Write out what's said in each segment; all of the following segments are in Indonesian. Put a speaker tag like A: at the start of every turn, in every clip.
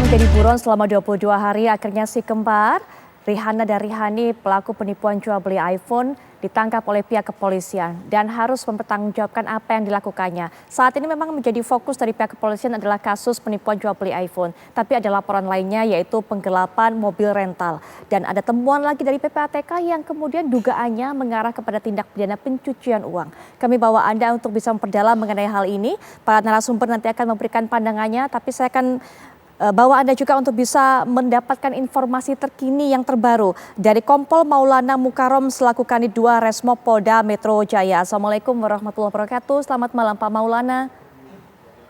A: menjadi buron selama 22 hari, akhirnya si kembar Rihanna dan Rihani pelaku penipuan jual beli iPhone ditangkap oleh pihak kepolisian dan harus mempertanggungjawabkan apa yang dilakukannya. Saat ini memang menjadi fokus dari pihak kepolisian adalah kasus penipuan jual beli iPhone. Tapi ada laporan lainnya yaitu penggelapan mobil rental. Dan ada temuan lagi dari PPATK yang kemudian dugaannya mengarah kepada tindak pidana pencucian uang. Kami bawa Anda untuk bisa memperdalam mengenai hal ini. Para narasumber nanti akan memberikan pandangannya, tapi saya akan bawa Anda juga untuk bisa mendapatkan informasi terkini yang terbaru dari Kompol Maulana Mukarom selaku Kanit 2 Resmo Polda Metro Jaya. Assalamualaikum warahmatullahi wabarakatuh. Selamat malam Pak Maulana.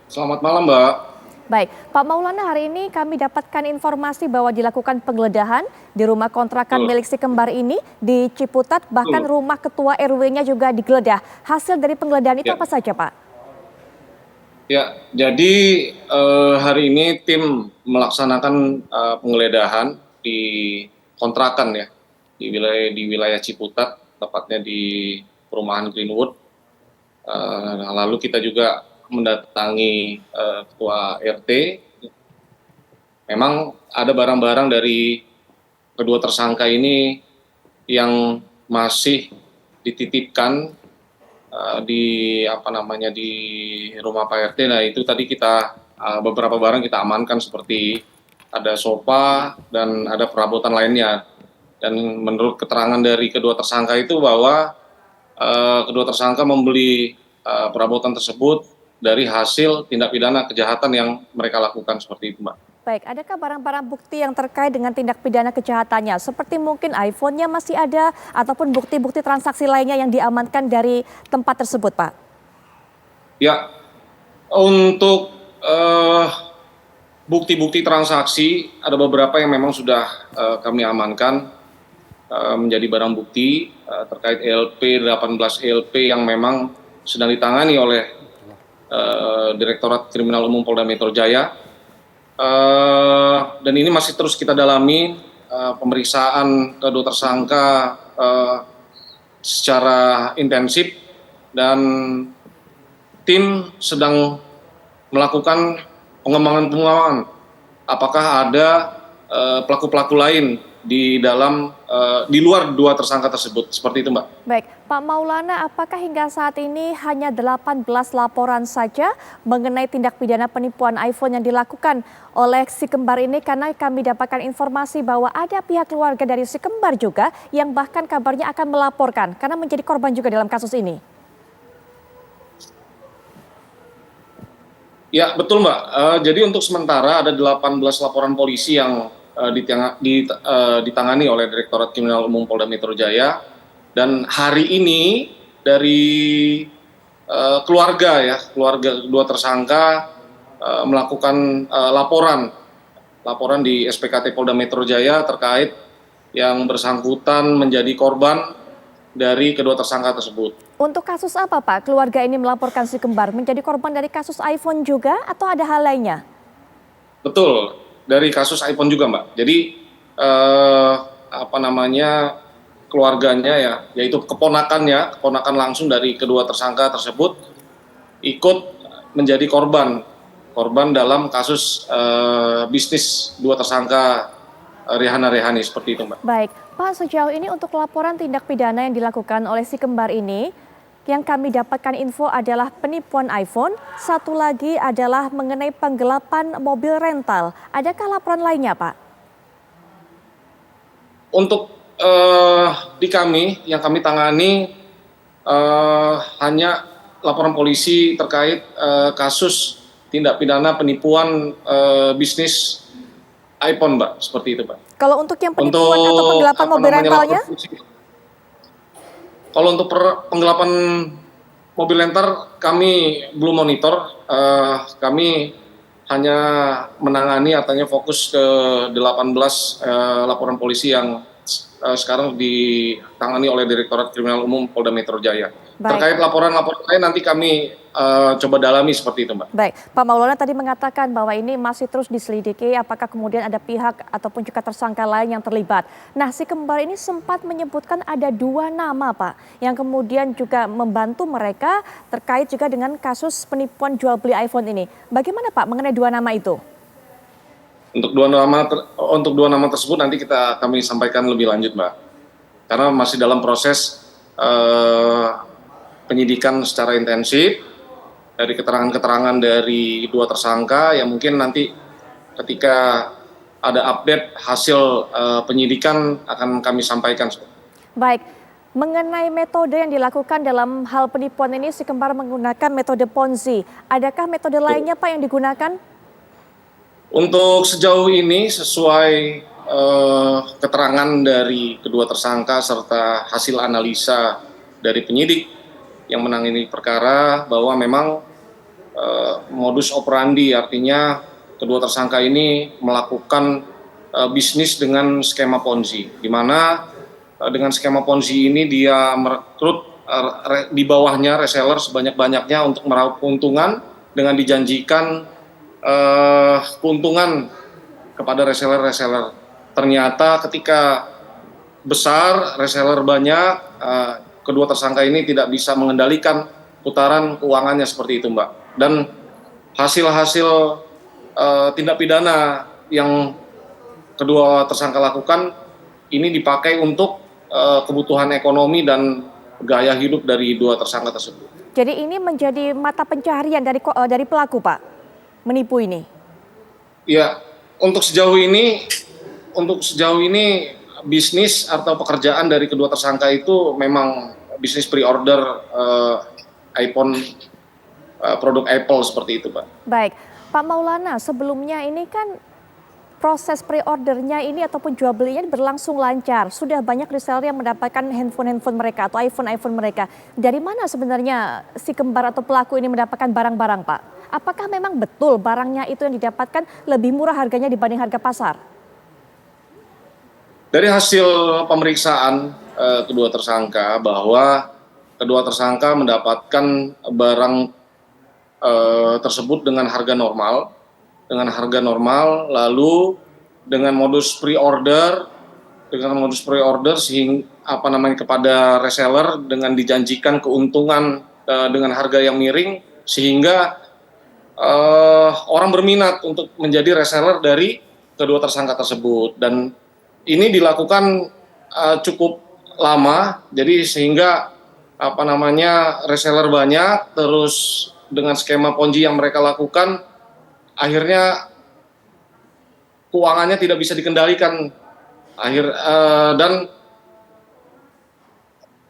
B: Selamat malam, Mbak.
A: Baik, Pak Maulana, hari ini kami dapatkan informasi bahwa dilakukan penggeledahan di rumah kontrakan milik si kembar ini di Ciputat, bahkan rumah ketua RW-nya juga digeledah. Hasil dari penggeledahan itu apa saja, Pak?
B: Ya, jadi hari ini tim melaksanakan penggeledahan di kontrakan ya di wilayah Ciputat, tepatnya di perumahan Greenwood. Lalu kita juga mendatangi ketua RT. Memang ada barang-barang dari kedua tersangka ini yang masih dititipkan di rumah Pak RT. Nah, itu tadi kita beberapa barang kita amankan seperti ada sofa dan ada perabotan lainnya. Dan menurut keterangan dari kedua tersangka itu bahwa kedua tersangka membeli perabotan tersebut dari hasil tindak pidana kejahatan yang mereka lakukan seperti itu, Mbak.
A: Baik, adakah barang-barang bukti yang terkait dengan tindak pidana kejahatannya? Seperti mungkin iPhone-nya masih ada ataupun bukti-bukti transaksi lainnya yang diamankan dari tempat tersebut, Pak?
B: Ya, untuk bukti-bukti transaksi ada beberapa yang memang sudah kami amankan menjadi barang bukti terkait LP 18 LP yang memang sedang ditangani oleh Direktorat Kriminal Umum Polda Metro Jaya. Dan ini masih terus kita dalami pemeriksaan kedua tersangka secara intensif dan tim sedang melakukan pengembangan apakah ada pelaku-pelaku lain di luar dua tersangka tersebut, seperti itu, Mbak.
A: Baik, Pak Maulana, apakah hingga saat ini hanya 18 laporan saja mengenai tindak pidana penipuan iPhone yang dilakukan oleh si kembar ini? Karena kami dapatkan informasi bahwa ada pihak keluarga dari si kembar juga yang bahkan kabarnya akan melaporkan karena menjadi korban juga dalam kasus ini.
B: Ya, betul, Mbak. Jadi untuk sementara ada 18 laporan polisi yang ditangani oleh Direktorat Kriminal Umum Polda Metro Jaya, dan hari ini dari keluarga kedua tersangka melakukan laporan di SPKT Polda Metro Jaya terkait yang bersangkutan menjadi korban dari kedua tersangka tersebut.
A: Untuk kasus apa, Pak? Keluarga ini melaporkan si kembar menjadi korban dari kasus iPhone juga atau ada hal lainnya?
B: Betul, dari kasus iPhone juga, Mbak. Jadi keluarganya yaitu keponakan langsung dari kedua tersangka tersebut ikut menjadi korban dalam kasus bisnis dua tersangka Rihanna Rihani, seperti itu, Mbak.
A: Baik, Pak, sejauh ini untuk laporan tindak pidana yang dilakukan oleh si kembar ini, yang kami dapatkan info adalah penipuan iPhone, satu lagi adalah mengenai penggelapan mobil rental. Adakah laporan lainnya, Pak?
B: Untuk yang kami tangani hanya laporan polisi terkait kasus tindak pidana penipuan bisnis iPhone, Mbak, seperti itu, Pak.
A: Kalau untuk yang penipuan atau penggelapan mobil rentalnya?
B: Kalau untuk penggelapan mobil rental kami belum monitor, kami hanya menangani artinya fokus ke 18 laporan polisi yang sekarang ditangani oleh Direktorat Kriminal Umum Polda Metro Jaya. Baik. Terkait laporan-laporan lain nanti kami coba dalami seperti itu, Mbak.
A: Baik, Pak Maulana tadi mengatakan bahwa ini masih terus diselidiki apakah kemudian ada pihak ataupun juga tersangka lain yang terlibat. Nah, si kembar ini sempat menyebutkan ada 2 nama, Pak, yang kemudian juga membantu mereka terkait juga dengan kasus penipuan jual beli iPhone ini. Bagaimana, Pak, mengenai 2 nama itu?
B: Untuk dua nama tersebut nanti kami sampaikan lebih lanjut, Mbak. Karena masih dalam proses penyidikan secara intensif dari keterangan-keterangan dari dua tersangka yang mungkin nanti ketika ada update hasil penyidikan akan kami sampaikan.
A: Baik, mengenai metode yang dilakukan dalam hal penipuan ini, si kembar menggunakan metode Ponzi. Adakah metode lainnya Pak yang digunakan?
B: Untuk sejauh ini sesuai keterangan dari kedua tersangka serta hasil analisa dari penyidik yang menangani perkara bahwa memang modus operandi, artinya kedua tersangka ini melakukan bisnis dengan skema Ponzi, di mana dengan skema Ponzi ini dia merekrut di bawahnya reseller sebanyak-banyaknya untuk meraup keuntungan dengan dijanjikan keuntungan kepada reseller-reseller. Ternyata ketika besar, reseller banyak, kedua tersangka ini tidak bisa mengendalikan putaran keuangannya seperti itu, Mbak. Dan hasil-hasil tindak pidana yang kedua tersangka lakukan ini dipakai untuk kebutuhan ekonomi dan gaya hidup dari dua tersangka tersebut.
A: Jadi ini menjadi mata pencaharian dari pelaku Pak, menipu ini?
B: Ya, untuk sejauh ini bisnis atau pekerjaan dari kedua tersangka itu memang bisnis pre-order iPhone, produk Apple seperti itu, Pak.
A: Baik, Pak Maulana, sebelumnya ini kan proses pre-ordernya ini ataupun jual belinya berlangsung lancar. Sudah banyak reseller yang mendapatkan handphone mereka atau iPhone mereka. Dari mana sebenarnya si kembar atau pelaku ini mendapatkan barang-barang, Pak? Apakah memang betul barangnya itu yang didapatkan lebih murah harganya dibanding harga pasar?
B: Dari hasil pemeriksaan kedua tersangka bahwa kedua tersangka mendapatkan barang tersebut dengan harga normal, lalu dengan modus pre-order sehingga kepada reseller dengan dijanjikan keuntungan dengan harga yang miring sehingga orang berminat untuk menjadi reseller dari kedua tersangka tersebut, dan ini dilakukan cukup lama, jadi sehingga reseller banyak, terus dengan skema Ponzi yang mereka lakukan akhirnya keuangannya tidak bisa dikendalikan dan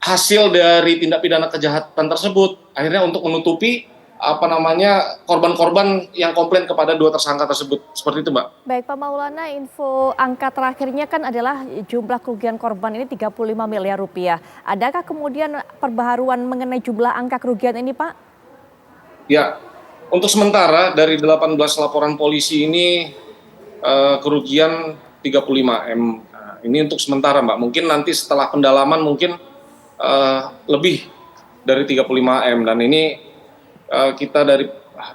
B: hasil dari tindak pidana kejahatan tersebut akhirnya untuk menutupi korban-korban yang komplain kepada dua tersangka tersebut. Seperti itu, Mbak.
A: Baik, Pak Maulana, info angka terakhirnya kan adalah jumlah kerugian korban ini 35 miliar rupiah. Adakah kemudian perbaharuan mengenai jumlah angka kerugian ini, Pak?
B: Ya, untuk sementara dari 18 laporan polisi ini kerugian 35M. Ini untuk sementara, Mbak. Mungkin nanti setelah pendalaman mungkin lebih dari 35M, dan ini kita dari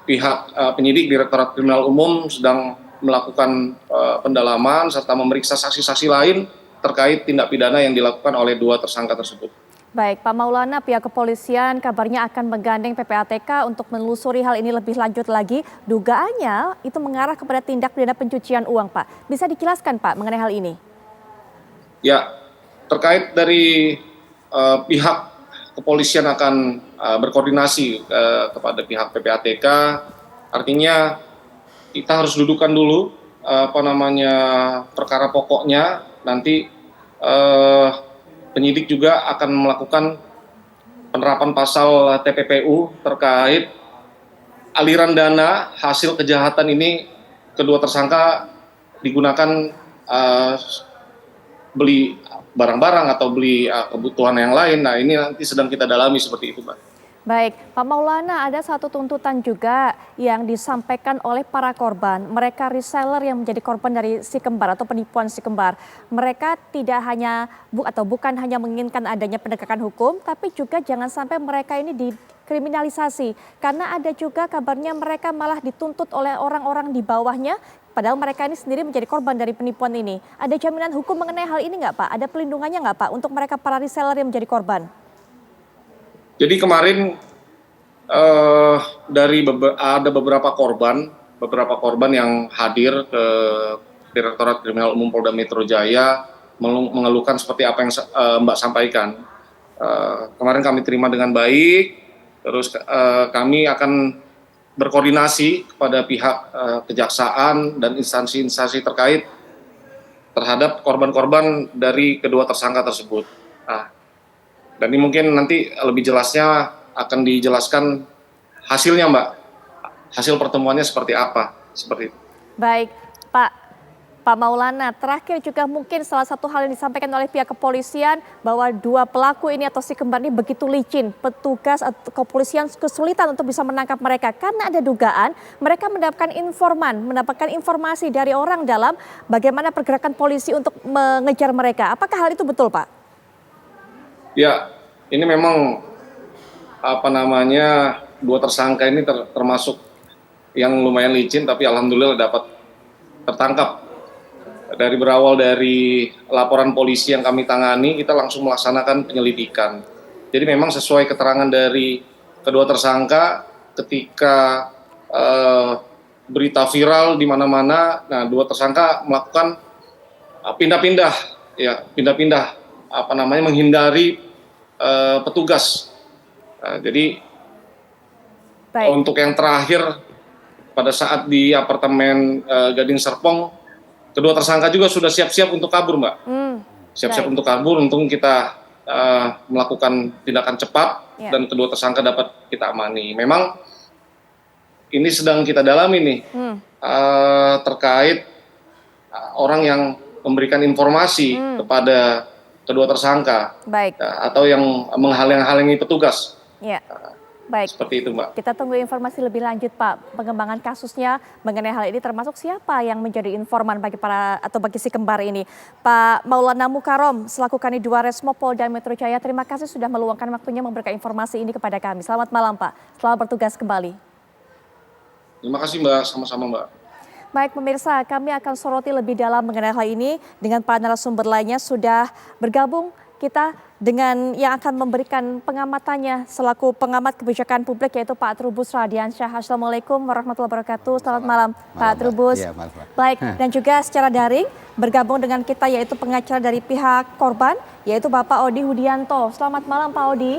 B: pihak penyidik Direktorat Kriminal Umum sedang melakukan pendalaman serta memeriksa saksi-saksi lain terkait tindak pidana yang dilakukan oleh dua tersangka tersebut.
A: Baik, Pak Maulana, pihak kepolisian kabarnya akan menggandeng PPATK untuk menelusuri hal ini lebih lanjut lagi. Dugaannya itu mengarah kepada tindak pidana pencucian uang, Pak. Bisa dijelaskan, Pak, mengenai hal ini?
B: Ya, terkait dari pihak kepolisian akan berkoordinasi kepada pihak PPATK, artinya kita harus dudukan dulu perkara pokoknya, nanti penyidik juga akan melakukan penerapan pasal TPPU terkait aliran dana hasil kejahatan ini kedua tersangka digunakan beli barang-barang atau beli kebutuhan yang lain. Nah, ini nanti sedang kita dalami seperti itu, Mbak.
A: Baik, Pak Maulana, ada satu tuntutan juga yang disampaikan oleh para korban. Mereka reseller yang menjadi korban dari si kembar atau penipuan si kembar. Mereka tidak hanya bukan hanya menginginkan adanya penegakan hukum, tapi juga jangan sampai mereka ini dikriminalisasi. Karena ada juga kabarnya mereka malah dituntut oleh orang-orang di bawahnya, padahal mereka ini sendiri menjadi korban dari penipuan ini. Ada jaminan hukum mengenai hal ini nggak, Pak? Ada pelindungannya nggak, Pak, untuk mereka para reseller yang menjadi korban?
B: Jadi kemarin ada beberapa korban beberapa korban yang hadir ke Direktorat Kriminal Umum Polda Metro Jaya mengeluhkan seperti apa yang Mbak sampaikan. Kemarin kami terima dengan baik, terus kami akan berkoordinasi kepada pihak kejaksaan dan instansi-instansi terkait terhadap korban-korban dari kedua tersangka tersebut. Nah, dan ini mungkin nanti lebih jelasnya akan dijelaskan hasilnya, Mbak. Hasil pertemuannya seperti apa, seperti itu.
A: Baik, Pak Maulana, terakhir juga mungkin salah satu hal yang disampaikan oleh pihak kepolisian bahwa dua pelaku ini atau si kembar ini begitu licin, petugas atau kepolisian kesulitan untuk bisa menangkap mereka karena ada dugaan mereka mendapatkan informasi dari orang dalam bagaimana pergerakan polisi untuk mengejar mereka. Apakah hal itu betul, Pak?
B: Ya, ini memang dua tersangka ini termasuk yang lumayan licin, tapi alhamdulillah dapat tertangkap. Berawal dari laporan polisi yang kami tangani, kita langsung melaksanakan penyelidikan. Jadi memang sesuai keterangan dari kedua tersangka ketika berita viral di mana-mana, nah dua tersangka melakukan pindah-pindah menghindari petugas. Jadi
A: Baik.
B: Untuk yang terakhir pada saat di apartemen Gading Serpong, kedua tersangka juga sudah siap-siap untuk kabur, Mbak. Siap-siap untuk kabur, untung kita melakukan tindakan cepat dan kedua tersangka dapat kita amani. Memang ini sedang kita dalami nih terkait orang yang memberikan informasi kepada kedua tersangka.
A: Baik.
B: Atau yang menghalang-halangi petugas.
A: Ya. Baik,
B: seperti itu, Mbak.
A: Kita tunggu informasi lebih lanjut, Pak. Pengembangan kasusnya mengenai hal ini termasuk siapa yang menjadi informan bagi si kembar ini. Pak Maulana Mukarom selaku Kanit 2 Resmo Polda Metro Jaya, terima kasih sudah meluangkan waktunya memberikan informasi ini kepada kami. Selamat malam, Pak. Selamat bertugas kembali.
B: Terima kasih, Mbak. Sama-sama, Mbak.
A: Baik pemirsa, kami akan soroti lebih dalam mengenai hal ini dengan para narasumber lainnya. Sudah bergabung kita dengan yang akan memberikan pengamatannya selaku pengamat kebijakan publik yaitu Pak Trubus Radiansyah. Assalamualaikum warahmatullahi wabarakatuh. Selamat malam Pak Trubus.
C: Ya,
A: baik, dan juga secara daring bergabung dengan kita yaitu pengacara dari pihak korban yaitu Bapak Odi Hudianto. Selamat malam Pak Odi.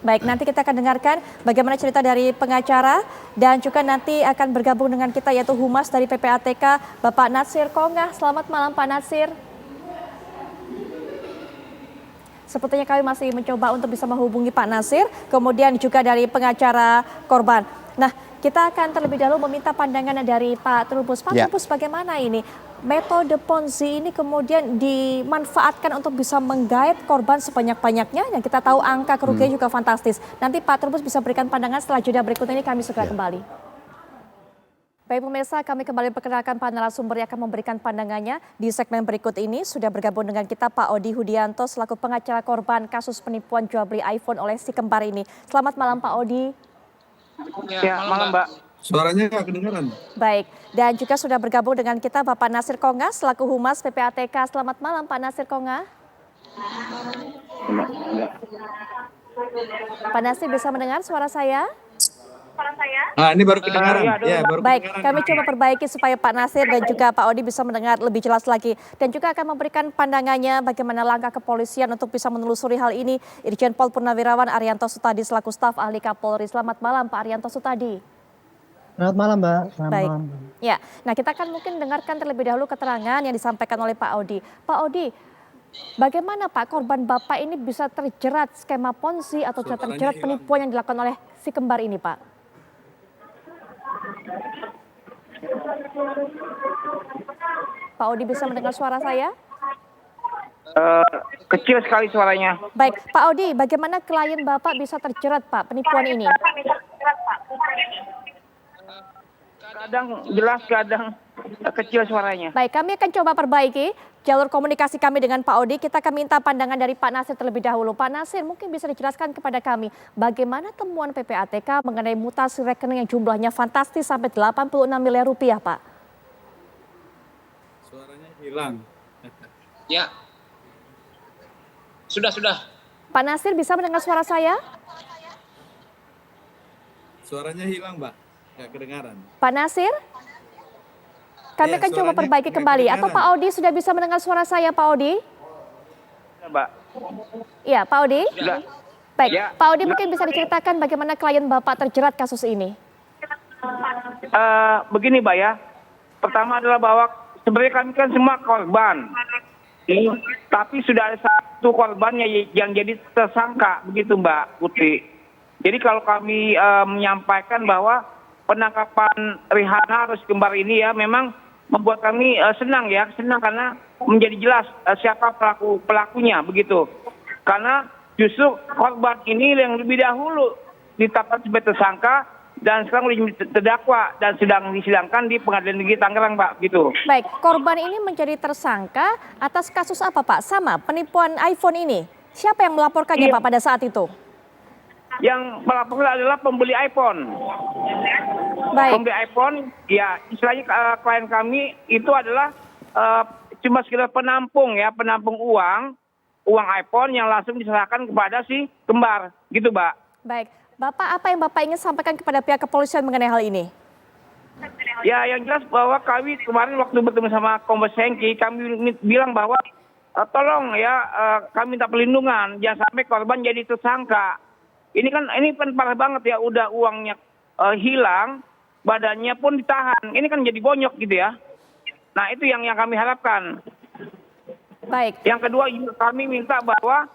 A: Baik, nanti kita akan dengarkan bagaimana cerita dari pengacara dan juga nanti akan bergabung dengan kita yaitu Humas dari PPATK Bapak Natsir Kongah. Selamat malam Pak Natsir. Sepertinya kami masih mencoba untuk bisa menghubungi Pak Natsir, kemudian juga dari pengacara korban. Nah, kita akan terlebih dahulu meminta pandangan dari Pak Trubus. Pak Trubus, bagaimana ini? Metode Ponzi ini kemudian dimanfaatkan untuk bisa menggait korban sebanyak-banyaknya. Yang kita tahu angka kerugian juga fantastis. Nanti Pak Trubus bisa berikan pandangan setelah jeda berikut ini kami segera kembali. Baik pemirsa, kami kembali perkenalkan para narasumber yang akan memberikan pandangannya di segmen berikut ini. Sudah bergabung dengan kita Pak Odi Hudianto selaku pengacara korban kasus penipuan jual beli iPhone oleh si kembar ini. Selamat malam Pak Odi.
D: Ya, malam Mbak.
C: Suaranya nggak kedengaran.
A: Baik, dan juga sudah bergabung dengan kita Bapak Natsir Kongah selaku Humas PPATK. Selamat malam Pak Natsir Kongah. Pak Natsir bisa mendengar suara saya?
C: Ini baru kedengaran.
A: Baik, kami coba perbaiki supaya Pak Natsir dan juga Pak Odi bisa mendengar lebih jelas lagi. Dan juga akan memberikan pandangannya bagaimana langkah kepolisian untuk bisa menelusuri hal ini. Irjen Pol Purnawirawan Arianto Sutadi selaku staf ahli Kapolri. Selamat malam Pak Arianto Sutadi.
E: Selamat malam Mbak.
A: Baik. Ya, nah kita akan mungkin dengarkan terlebih dahulu keterangan yang disampaikan oleh Pak Odi. Pak Odi, bagaimana Pak korban Bapak ini bisa terjerat skema Ponzi atau terjerat penipuan yang dilakukan oleh si kembar ini Pak? Pak Odi bisa mendengar suara saya?
D: Kecil sekali suaranya.
A: Baik, Pak Odi, bagaimana klien Bapak bisa terjerat Pak penipuan ini?
D: Kadang jelas, kadang kecil suaranya.
A: Baik, kami akan coba perbaiki jalur komunikasi kami dengan Pak Odi. Kita akan minta pandangan dari Pak Natsir terlebih dahulu. Pak Natsir, mungkin bisa dijelaskan kepada kami bagaimana temuan PPATK mengenai mutasi rekening yang jumlahnya fantastis sampai 86 miliar rupiah, Pak?
C: Suaranya hilang.
F: Ya, sudah.
A: Pak Natsir bisa mendengar suara saya?
C: Suaranya hilang, Mbak. Nggak kedengaran.
A: Pak Nasir, kami
C: Iya,
A: akan coba
C: suaranya
A: perbaiki
C: nggak
A: kembali. Apa
C: kedengaran.
A: Pak Odi sudah bisa mendengar suara saya, Pak Odi?
D: Ya, Mbak.
A: Iya, Pak Odi.
D: Sudah.
A: Baik,
D: Ya.
A: Pak Odi mungkin bisa diceritakan bagaimana klien Bapak terjerat kasus ini.
D: Begini, Mbak ya. Pertama adalah bahwa sebenarnya kami kan semua korban. Tapi sudah ada satu korbannya yang jadi tersangka, begitu Mbak Putri. Jadi kalau kami menyampaikan bahwa penangkapan Rihanna Rus Kembar ini ya memang membuat kami senang karena menjadi jelas siapa pelakunya, begitu. Karena justru korban ini yang lebih dahulu ditetapkan sebagai tersangka dan sekarang sudah terdakwa dan sedang disidangkan di Pengadilan Negeri Tangerang, Pak, gitu.
A: Baik, korban ini menjadi tersangka atas kasus apa, Pak? Sama, penipuan iPhone ini. Siapa yang melaporkannya,
D: Iya.
A: Pak, pada saat itu?
D: Yang melaporkan adalah pembeli iPhone.
A: Baik,
D: Pembeli iPhone, ya istilahnya klien kami itu adalah cuma sekedar penampung uang iPhone yang langsung diserahkan kepada si kembar, gitu, Mbak.
A: baik. Bapak, apa yang Bapak ingin sampaikan kepada pihak kepolisian mengenai hal ini?
D: Ya, yang jelas bahwa kami kemarin waktu bertemu sama Kombes Hengki, kami bilang bahwa tolong ya kami minta perlindungan, jangan sampai korban jadi tersangka. Ini kan parah banget ya, udah uangnya hilang, badannya pun ditahan. Ini kan jadi bonyok gitu ya. Nah, itu yang kami harapkan.
A: Baik,
D: Yang kedua, kami minta bahwa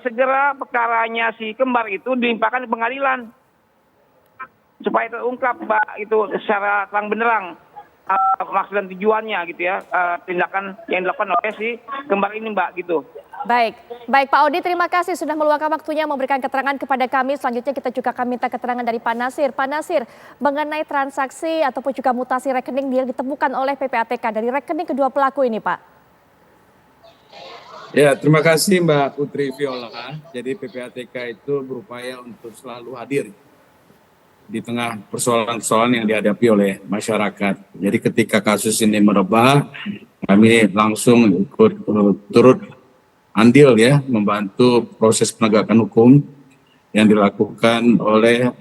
D: segera perkaranya si kembar itu dilimpahkan di pengadilan supaya terungkap, Mbak, itu secara terang benderang maksud dan tujuannya gitu ya, tindakan yang dilakukan oleh si kembar ini, Mbak, gitu.
A: baik. Baik, Pak Odi, terima kasih sudah meluangkan waktunya memberikan keterangan kepada kami. Selanjutnya kita juga akan minta keterangan dari Pak Nasir. Pak Nasir, mengenai transaksi ataupun juga mutasi rekening yang ditemukan oleh PPATK dari rekening kedua pelaku ini, Pak.
C: Ya, terima kasih Mbak Putri Viola. Jadi PPATK itu berupaya untuk selalu hadir di tengah persoalan-persoalan yang dihadapi oleh masyarakat. Jadi ketika kasus ini merebak, kami langsung ikut turut andil ya, membantu proses penegakan hukum yang dilakukan oleh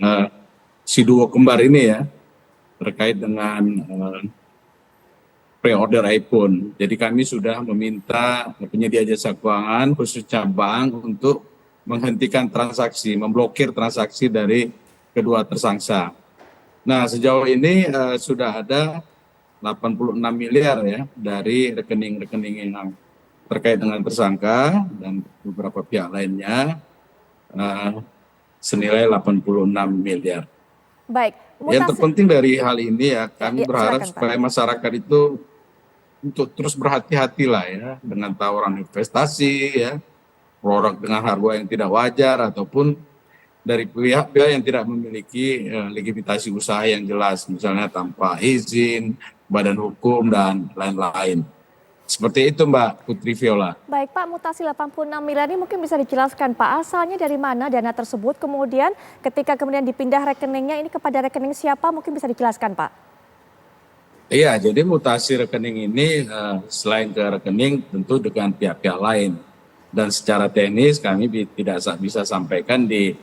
C: si duo kembar ini ya, terkait dengan pre-order iPhone. Jadi kami sudah meminta penyedia jasa keuangan khususnya bank untuk menghentikan transaksi, memblokir transaksi dari kedua tersangka. Nah, sejauh ini sudah ada 86 miliar ya dari rekening-rekening yang terkait dengan tersangka dan beberapa pihak lainnya senilai 86 miliar.
A: Baik,
C: Yang terpenting dari hal ini ya, kami
A: Ya,
C: berharap
A: silakan, Pak.
C: supaya masyarakat itu untuk terus berhati-hati lah ya dengan tawaran investasi ya, produk dengan harga yang tidak wajar ataupun dari pihak-pihak yang tidak memiliki legitimasi usaha yang jelas, misalnya tanpa izin, badan hukum dan lain-lain. Seperti itu Mbak Putri Viola.
A: Baik Pak, mutasi 86 miliar ini mungkin bisa dijelaskan Pak, asalnya dari mana dana tersebut, kemudian ketika kemudian dipindah rekeningnya ini kepada rekening siapa, mungkin bisa dijelaskan Pak?
C: Iya, jadi mutasi rekening ini selain ke rekening tentu dengan pihak-pihak lain. Dan secara teknis kami tidak bisa sampaikan di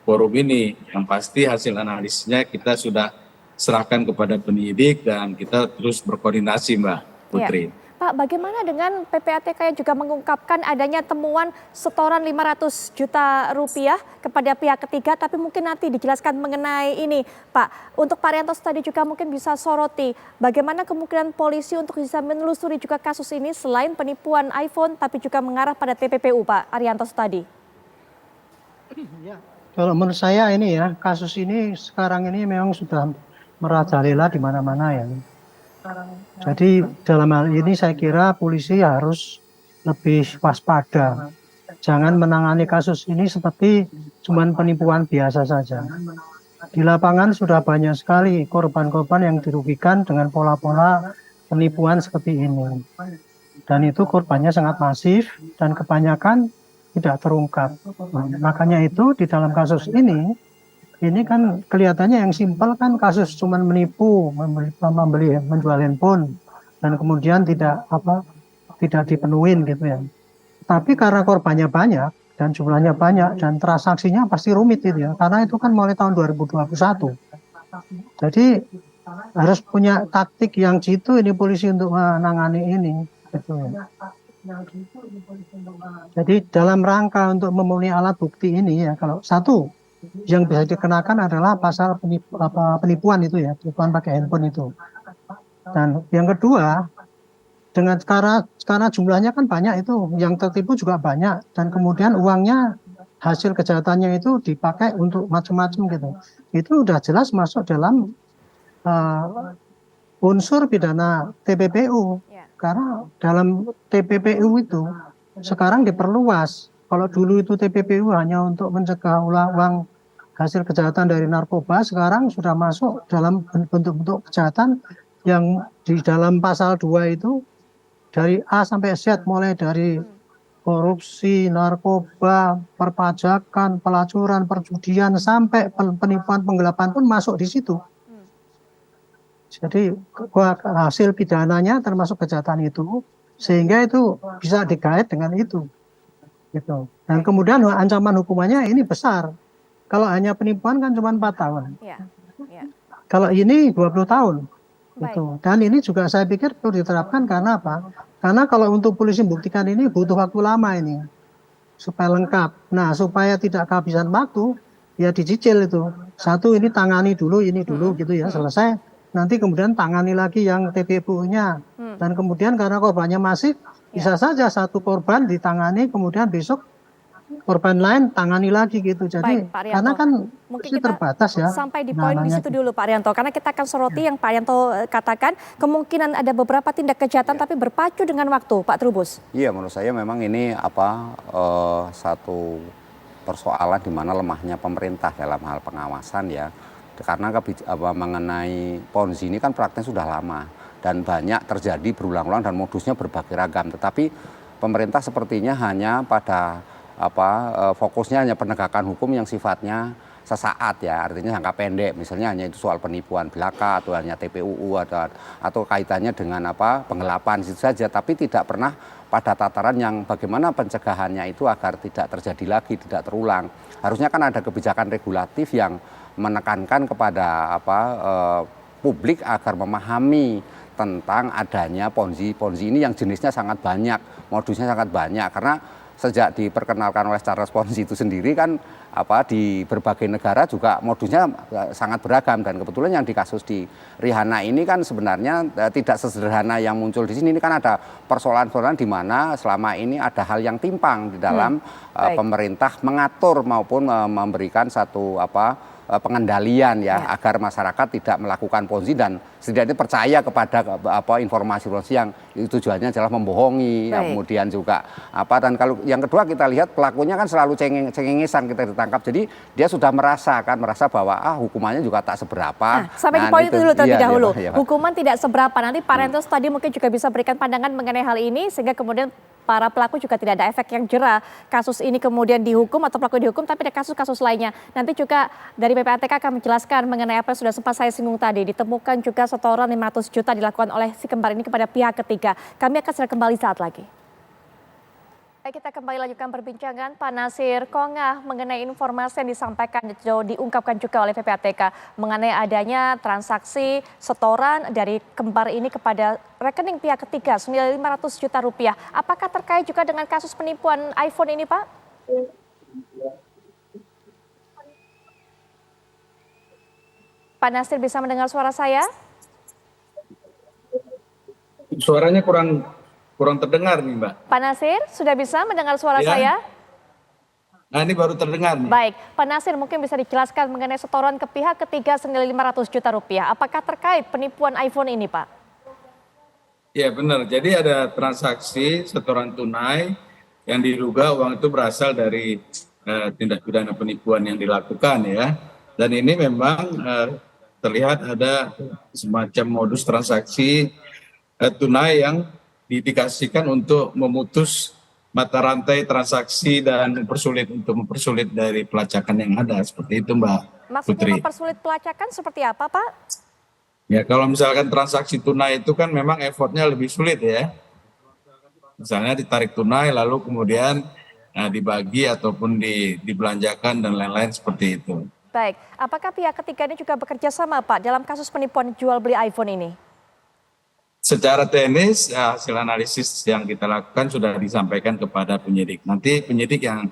C: forum ini. Yang pasti hasil analisisnya kita sudah serahkan kepada penyidik dan kita terus berkoordinasi Mbak Putri.
A: Ya. Pak, bagaimana dengan PPATK yang juga mengungkapkan adanya temuan setoran 500 juta rupiah kepada pihak ketiga, tapi mungkin nanti dijelaskan mengenai ini Pak. Untuk Pak Arianto tadi juga mungkin bisa soroti bagaimana kemungkinan polisi untuk bisa menelusuri juga kasus ini selain penipuan iPhone tapi juga mengarah pada TPPU Pak Arianto tadi.
E: Ya, kalau menurut saya ini ya, kasus ini sekarang ini memang sudah merajalela di mana-mana ya. Jadi dalam hal ini saya kira polisi harus lebih waspada. Jangan menangani kasus ini seperti cuman penipuan biasa saja. Di lapangan sudah banyak sekali korban-korban yang dirugikan dengan pola-pola penipuan seperti ini. Dan itu korbannya sangat masif dan kebanyakan tidak terungkap. Makanya itu di dalam kasus ini kan kelihatannya yang simpel kan kasus cuman menipu, menjual handphone dan kemudian tidak dipenuhin gitu ya. Tapi karena korbannya banyak dan jumlahnya banyak dan transaksinya pasti rumit gitu ya. Karena itu kan mulai tahun 2021. Jadi harus punya taktik yang jitu ini polisi untuk menangani ini. Gitu. Jadi dalam rangka untuk memenuhi alat bukti ini ya, kalau satu yang bisa dikenakan adalah pasal penipuan itu ya, penipuan pakai handphone itu. Dan yang kedua, dengan karena jumlahnya kan banyak itu, yang tertipu juga banyak, dan kemudian uangnya hasil kejahatannya itu dipakai untuk macam-macam gitu. Itu udah jelas masuk dalam unsur pidana TPPU. Karena dalam TPPU itu sekarang diperluas. Kalau dulu itu TPPU hanya untuk mencegah uang hasil kejahatan dari narkoba, sekarang sudah masuk dalam bentuk-bentuk kejahatan yang di dalam pasal 2 itu dari A sampai Z, mulai dari korupsi, narkoba, perpajakan, pelacuran, perjudian, sampai penipuan, penggelapan pun masuk di situ. Jadi hasil pidananya termasuk kejahatan itu, sehingga itu bisa digait dengan itu. Gitu. Dan kemudian ancaman hukumannya ini besar. Kalau hanya penipuan kan cuma 4 tahun. Kalau ini 20 tahun. Gitu. Dan ini juga saya pikir perlu diterapkan karena apa? Karena kalau untuk polisi membuktikan ini butuh waktu lama ini. Supaya lengkap. Nah, supaya tidak kehabisan waktu, ya dicicil itu. Satu ini tangani dulu, ini dulu gitu ya, selesai. Nanti kemudian tangani lagi yang TPPU-nya. Dan kemudian karena korbannya masih, bisa saja satu korban ditangani, kemudian besok korban lain tangani lagi gitu. Jadi karena kan mungkin kita terbatas ya.
A: Sampai di poin di situ dulu Pak Arianto, karena kita akan soroti yang Pak Arianto katakan kemungkinan ada beberapa tindak kejahatan tapi berpacu dengan waktu, Pak Trubus.
F: Iya, menurut saya memang ini satu persoalan di mana lemahnya pemerintah dalam hal pengawasan ya. Karena mengenai Ponzi ini kan prakteknya sudah lama dan banyak terjadi berulang-ulang dan modusnya berbagai ragam. Tetapi pemerintah sepertinya hanya pada fokusnya hanya penegakan hukum yang sifatnya sesaat ya, artinya jangka pendek. Misalnya hanya itu soal penipuan belaka atau hanya TPUU atau kaitannya dengan penggelapan itu saja, tapi tidak pernah pada tataran yang bagaimana pencegahannya itu agar tidak terjadi lagi, tidak terulang. Harusnya kan ada kebijakan regulatif yang menekankan kepada publik agar memahami tentang adanya ponzi ini yang jenisnya sangat banyak, modusnya sangat banyak. Karena sejak diperkenalkan oleh Charles Ponzi itu sendiri kan di berbagai negara juga modusnya sangat beragam, dan kebetulan yang di kasus di Rihanna ini kan sebenarnya tidak sesederhana yang muncul di sini. Ini kan ada persoalan-persoalan di mana selama ini ada hal yang timpang di dalam pemerintah mengatur maupun memberikan satu pengendalian ya, agar masyarakat tidak melakukan ponzi dan setidaknya percaya kepada informasi-informasi yang tujuannya adalah membohongi. Ya, kemudian juga dan kalau yang kedua kita lihat pelakunya kan selalu cengengesan kita ditangkap, jadi dia sudah merasa bahwa hukumannya juga tak seberapa.
A: Sampai di poin itu dulu terlebih dahulu. Hukuman tidak seberapa, nanti Pak Arianto tadi mungkin juga bisa berikan pandangan mengenai hal ini sehingga kemudian para pelaku juga tidak ada efek yang jera. Kasus ini kemudian dihukum atau pelaku dihukum, tapi ada kasus-kasus lainnya. Nanti juga dari PPATK akan menjelaskan mengenai apa yang sudah sempat saya singgung tadi. Ditemukan juga setoran 500 juta dilakukan oleh si kembar ini kepada pihak ketiga. Kami akan segera kembali saat lagi. Kita kembali lanjutkan perbincangan. Pak Nasir Kongah mengenai informasi yang disampaikan diungkapkan juga oleh PPATK mengenai adanya transaksi setoran dari kembar ini kepada rekening pihak ketiga senilai 500 juta rupiah. Apakah terkait juga dengan kasus penipuan iPhone ini, Pak? Pak Nasir bisa mendengar suara saya?
C: Suaranya kurang terdengar nih, Mbak.
A: Pak Nasir, sudah bisa mendengar suara saya?
C: Nah, ini baru terdengar nih.
A: Baik, Pak Nasir mungkin bisa dijelaskan mengenai setoran ke pihak ketiga senilai 500 juta rupiah. Apakah terkait penipuan iPhone ini, Pak?
C: Ya benar, jadi ada transaksi setoran tunai yang diduga uang itu berasal dari tindak pidana penipuan yang dilakukan ya. Dan ini memang terlihat ada semacam modus transaksi tunai yang diindikasikan untuk memutus mata rantai transaksi dan mempersulit dari pelacakan yang ada, seperti itu Mbak Putri.
A: Maksudnya mempersulit pelacakan seperti apa Pak?
C: Ya kalau misalkan transaksi tunai itu kan memang effortnya lebih sulit ya. Misalnya ditarik tunai lalu kemudian dibagi ataupun dibelanjakan dan lain-lain seperti itu.
A: Baik, apakah pihak ketiga ini juga bekerja sama Pak dalam kasus penipuan jual beli iPhone ini?
C: Secara teknis hasil analisis yang kita lakukan sudah disampaikan kepada penyidik. Nanti penyidik yang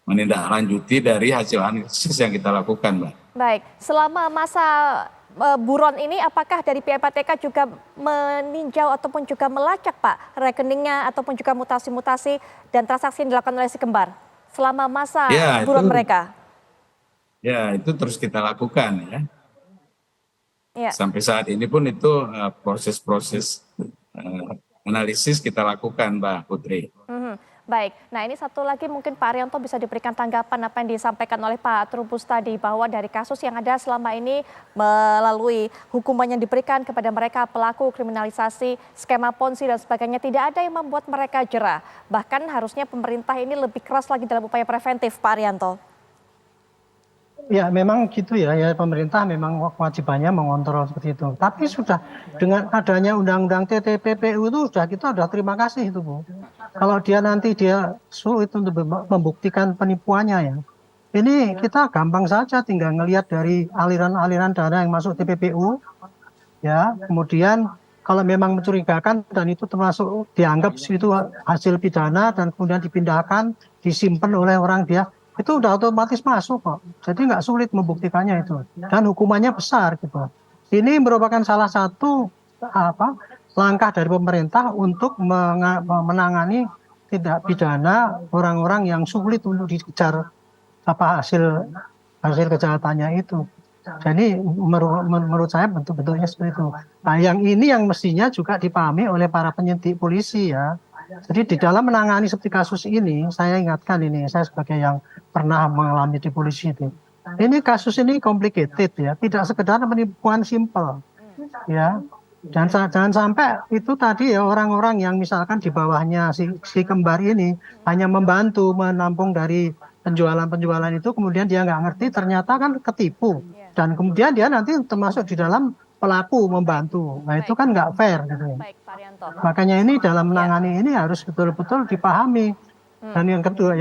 C: menindaklanjuti dari hasil analisis yang kita lakukan, Mbak.
A: Baik, selama masa buron ini apakah dari PPATK juga meninjau ataupun juga melacak Pak rekeningnya ataupun juga mutasi-mutasi dan transaksi yang dilakukan oleh si kembar selama masa buron mereka?
C: Ya, itu terus kita lakukan ya.
A: Ya.
C: Sampai saat ini pun itu proses-proses analisis kita lakukan, Mbak Putri.
A: Baik, nah ini satu lagi mungkin Pak Arianto bisa diberikan tanggapan apa yang disampaikan oleh Pak Trubus tadi bahwa dari kasus yang ada selama ini melalui hukuman yang diberikan kepada mereka pelaku kriminalisasi skema ponzi dan sebagainya tidak ada yang membuat mereka jera. Bahkan harusnya pemerintah ini lebih keras lagi dalam upaya preventif, Pak Arianto.
E: Ya memang gitu ya, pemerintah memang kewajibannya mengontrol seperti itu. Tapi sudah dengan adanya undang-undang TTPPU itu kita sudah terima kasih itu Bu. Kalau dia nanti sulit untuk membuktikan penipuannya ya. Ini kita gampang saja tinggal ngelihat dari aliran-aliran dana yang masuk TPPU. Ya, kemudian kalau memang mencurigakan dan itu termasuk dianggap itu hasil pidana dan kemudian dipindahkan, disimpan oleh orang dia. Itu udah otomatis masuk kok. Jadi nggak sulit membuktikannya itu. Dan hukumannya besar gitu. Ini merupakan salah satu langkah dari pemerintah untuk menangani tindak pidana orang-orang yang sulit untuk dikejar hasil kejahatannya itu. Jadi menurut saya bentuk-bentuknya seperti itu. Nah yang ini yang mestinya juga dipahami oleh para penyidik polisi ya. Jadi di dalam menangani seperti kasus ini, saya ingatkan ini, saya sebagai yang pernah mengalami di polisi itu. Ini kasus ini complicated ya, tidak sekedar penipuan simpel. Ya. Dan jangan sampai itu tadi ya orang-orang yang misalkan di bawahnya si kembar ini hanya membantu menampung dari penjualan-penjualan itu, kemudian dia nggak ngerti ternyata kan ketipu. Dan kemudian dia nanti termasuk di dalam pelaku membantu. Nah itu kan nggak fair gitu.
A: Baik, Pak Arianto.
E: Makanya ini dalam menangani ini harus betul-betul dipahami. Dan yang kedua,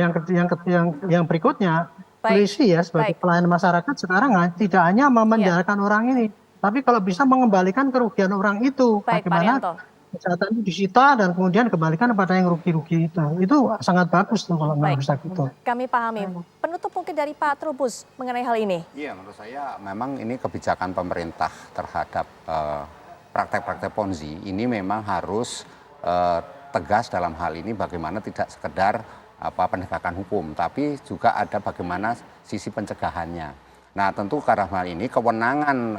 E: yang berikutnya, polisi ya sebagai pelayan masyarakat sekarang tidak hanya memenjarakan orang ini, tapi kalau bisa mengembalikan kerugian orang itu.
A: Baik,
E: bagaimana kejahatan itu disita dan kemudian kembalikan kepada yang rugi-rugi itu. Itu sangat bagus tuh kalau menurut saya gitu.
A: Kami pahami. Penutup mungkin dari Pak Trubus mengenai hal ini.
F: Iya, menurut saya memang ini kebijakan pemerintah terhadap praktek-praktek ponzi ini memang harus tegas dalam hal ini bagaimana tidak sekedar penegakan hukum, tapi juga ada bagaimana sisi pencegahannya. Nah tentu karena hal ini kewenangan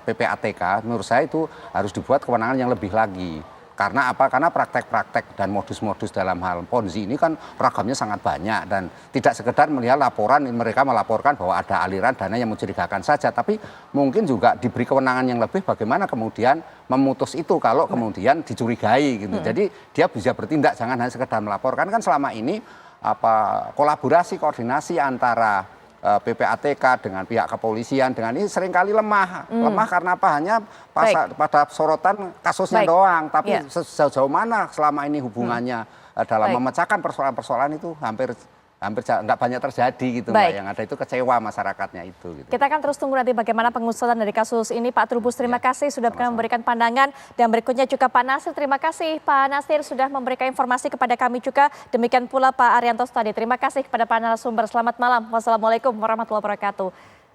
F: PPATK menurut saya itu harus dibuat kewenangan yang lebih lagi. Karena apa? Karena praktek-praktek dan modus-modus dalam hal ponzi ini kan ragamnya sangat banyak dan tidak sekedar melihat laporan mereka melaporkan bahwa ada aliran dana yang mencurigakan saja, tapi mungkin juga diberi kewenangan yang lebih bagaimana kemudian memutus itu kalau kemudian dicurigai gitu. Jadi dia bisa bertindak, jangan hanya sekedar melaporkan. Kan selama ini kolaborasi koordinasi antara PPATK dengan pihak kepolisian dengan ini seringkali lemah karena apa? Hanya pada sorotan kasusnya doang, tapi sejauh mana selama ini hubungannya dalam memecahkan persoalan-persoalan itu hampir nggak banyak terjadi gitu Mbak. Yang ada itu kecewa masyarakatnya itu gitu.
A: Kita akan terus tunggu nanti bagaimana pengusutan dari kasus ini. Pak Trubus terima kasih sudah memberikan pandangan, dan berikutnya juga Pak Nasir. Terima kasih Pak Nasir sudah memberikan informasi kepada kami juga. Demikian pula Pak Arianto tadi. Terima kasih kepada para narasumber. Selamat malam. Wassalamualaikum warahmatullahi wabarakatuh.